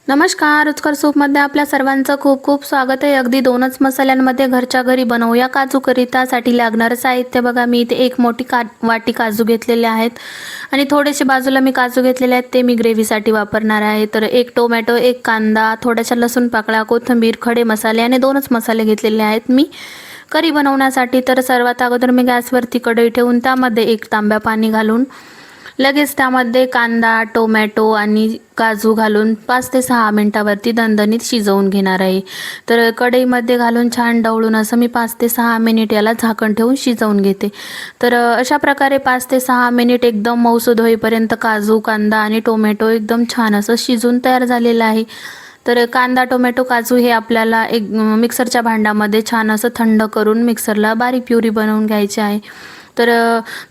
नमस्कार, रुचकर सूपमध्ये आपल्या सर्वांचं खूप खूप स्वागत आहे। अगदी 2च मसाल्यांमध्ये घरच्या घरी बनवूया काजू करी। त्यासाठी लागणारं साहित्य बघा, मी इथे एक मोठी वाटी काजू घेतलेले आहेत आणि थोडेसे बाजूला मी काजू घेतलेले आहेत, ते मी ग्रेव्हीसाठी वापरणार आहे। तर एक टोमॅटो, एक कांदा, थोड्याशा लसूण पाकळ्या, कोथिंबीर, खडे मसाले आणि 2च मसाले घेतलेले आहेत मी करी बनवण्यासाठी। तर सर्वात अगोदर मी गॅसवरती कढई ठेवून त्यामध्ये 1 तांब्या पाणी घालून लगेच त्यामध्ये कांदा, टोमॅटो आणि काजू घालून 5 ते 6 मिनिटावरती दणदणीत शिजवून घेणार आहे। तर कढईमध्ये घालून छान ढवळून असं मी 5 ते 6 मिनिट याला झाकण ठेवून शिजवून घेते। तर अशा प्रकारे 5 ते 6 मिनिट एकदम मऊसूद होईपर्यंत काजू, कांदा आणि टोमॅटो एकदम छान असं शिजून तयार झालेलं आहे। तर कांदा, टोमॅटो, काजू हे आपल्याला एक मिक्सरच्या भांड्यामध्ये छान असं थंड करून मिक्सरला बारीक प्युरी बनवून घ्यायची आहे। तर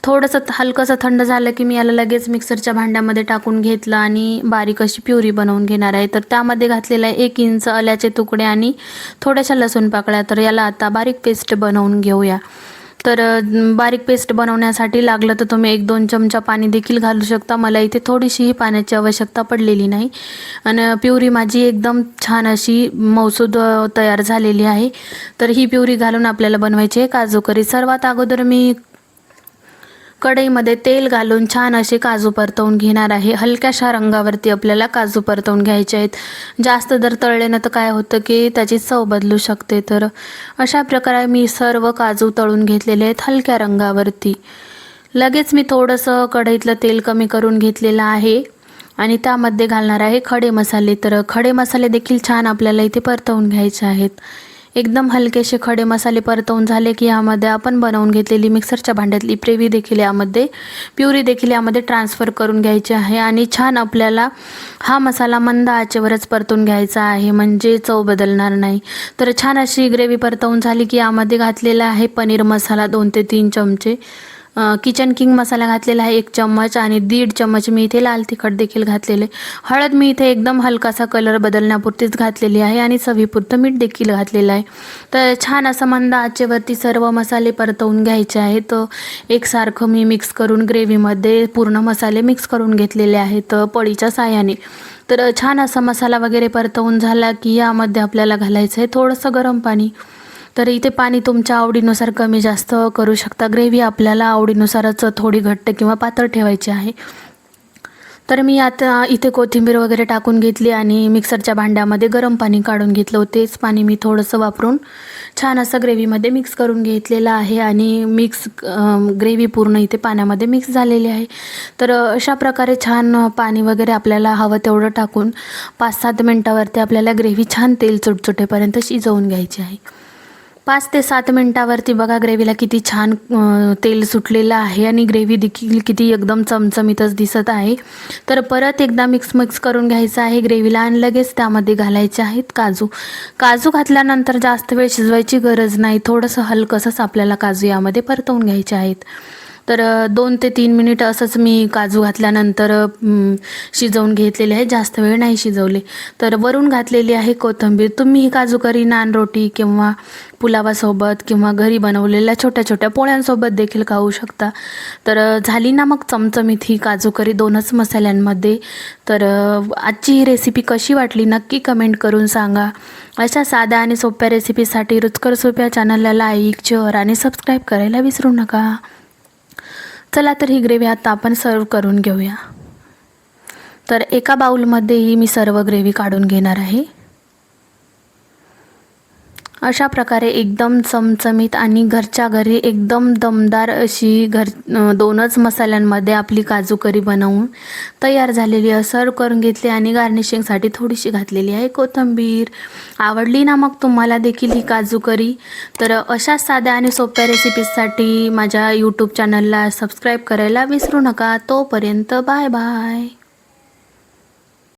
थोडंसं हलकंसं थंड झालं की मी याला लगेच मिक्सरच्या भांड्यामध्ये टाकून घेतलं आणि बारीक अशी प्युरी बनवून घेणार आहे। तर त्यामध्ये घातलेला आहे 1 इंच आल्याचे तुकडे आणि थोड्याशा लसूण पाकळ्या। तर याला आता बारीक पेस्ट बनवून घेऊया। तर बारीक पेस्ट बनवण्यासाठी लागलं तर तुम्ही 1-2 चमचा पाणी देखील घालू शकता। मला इथे थोडीशीही पाण्याची आवश्यकता पडलेली नाही आणि प्युरी माझी एकदम छान अशी मऊसूद तयार झालेली आहे। तर ही प्युरी घालून आपल्याला बनवायची आहे काजू करी। सर्वात अगोदर मी कढईमध्ये तेल घालून छान असे काजू परतवून घेणार आहे। हलक्याशा रंगावरती आपल्याला काजू परतवून घ्यायचे आहेत। जास्त जर तळले ना तर काय होतं की त्याची चव बदलू शकते। तर अशा प्रकारे मी सर्व काजू तळून घेतलेले आहेत हलक्या रंगावरती। लगेच मी थोडंसं कढईतलं तेल कमी करून घेतलेलं आहे आणि त्यामध्ये घालणार आहे खडे मसाले। तर खडे मसाले देखील छान आपल्याला इथे परतवून घ्यायचे आहेत। एकदम हलकेसे खडे मसाले परतवून झाले की यामध्ये आपण बनवून घेतलेली मिक्सरच्या भांड्यातली प्युरी देखील यामध्ये ट्रान्सफर करून घ्यायची आहे आणि छान आपल्याला हा मसाला मंद आचेवरच परतून घ्यायचा आहे, म्हणजे चव बदलणार नाही। तर छान अशी ग्रेव्ही परतवून झाली की यामध्ये घातलेला आहे पनीर मसाला 2 ते 3 चमचे, किचन किंग मसाला घातलेला आहे 1 चम्मच आणि 1.5 चम्मच मी इथे लाल तिखट देखील घातलेले। हळद मी इथे एकदम हलकासा कलर बदलण्यापुरतीच घातलेली आहे आणि चवीपुरतं मीठ देखील घातलेलं आहे। तर छान असं मंद आचेवरती सर्व मसाले परतवून घ्यायचे आहेत। एकसारखं मी मिक्स करून ग्रेव्हीमध्ये पूर्ण मसाले मिक्स करून घेतलेले आहेत पळीच्या साहाय्याने। तर छान असा मसाला वगैरे परतवून झाला की यामध्ये आपल्याला घालायचं आहे थोडंसं गरम पाणी। तर इथे पाणी तुमच्या आवडीनुसार कमी जास्त करू शकता। ग्रेव्ही आपल्याला आवडीनुसारच थोडी घट्ट किंवा पातळ ठेवायची आहे। तर मी आता इथे कोथिंबीर वगैरे टाकून घेतली आणि मिक्सरच्या भांड्यामध्ये गरम पाणी काढून घेतलं। तेच पाणी मी थोडंसं वापरून छान असं ग्रेव्हीमध्ये मिक्स करून घेतलेलं आहे आणि ग्रेव्ही पूर्ण इथे पाण्यामध्ये मिक्स झालेली आहे। तर अशा प्रकारे छान पाणी वगैरे आपल्याला हवं तेवढं टाकून 5-7 मिनिटावरती आपल्याला ग्रेव्ही छान तेल सुटेपर्यंत शिजवून घ्यायची आहे। 5 ते 7 मिनिटावरती बघा ग्रेव्हीला किती छान तेल सुटलेलं आहे आणि ग्रेव्ही देखील किती एकदम चमचमीतच दिसत आहे। तर परत एकदा मिक्स करून घ्यायचं आहे ग्रेव्हीला आणि लगेच त्यामध्ये घालायचे आहेत काजू। काजू घातल्यानंतर जास्त वेळ शिजवायची गरज नाही, थोडंसं हलकंसंच आपल्याला काजू यामध्ये परतवून घ्यायचे आहेत। तर 2 ते 3 मिनिट असंच मी काजू घातल्यानंतर शिजवून घेतलेले आहे, जास्त वेळ नाही शिजवले। तर वरून घातलेली आहे कोथिंबीर। तुम्ही ही काजू करी नान रोटी किंवा पुलावासोबत किंवा घरी बनवलेल्या छोट्या छोट्या पोळ्यांसोबत देखील खाऊ शकता। तर झाली ना मग चमचमीत ही काजू करी 2च मसाल्यांमध्ये। तर आजची ही रेसिपी कशी वाटली नक्की कमेंट करून सांगा। अशा साध्या आणि सोप्या रेसिपीसाठी रुचकर सूप या चॅनलला लाईक, शेअर आणि सबस्क्राईब करायला विसरू नका। चला तर ही ग्रेव्ही आता आपण सर्व करून घेऊया। तर एका बाउलमध्येही मी सर्व ग्रेव्ही काढून घेणार आहे। अशा प्रकारे एकदम चमचमीत आणि घरच्या घरी एकदम दमदार अशी 2च मसाल्यांमध्ये आपली काजू करी बनवून तयार झालेली आहे। सर्व करून घेतली आणि गार्निशिंगसाठी थोडीशी घातलेली आहे कोथिंबीर। आवडली ना मग तुम्हाला देखील ही काजू करी? तर अशा साध्या आणि सोप्या रेसिपीजसाठी माझ्या यूट्यूब चॅनलला सबस्क्राईब करायला विसरू नका। तोपर्यंत बाय बाय।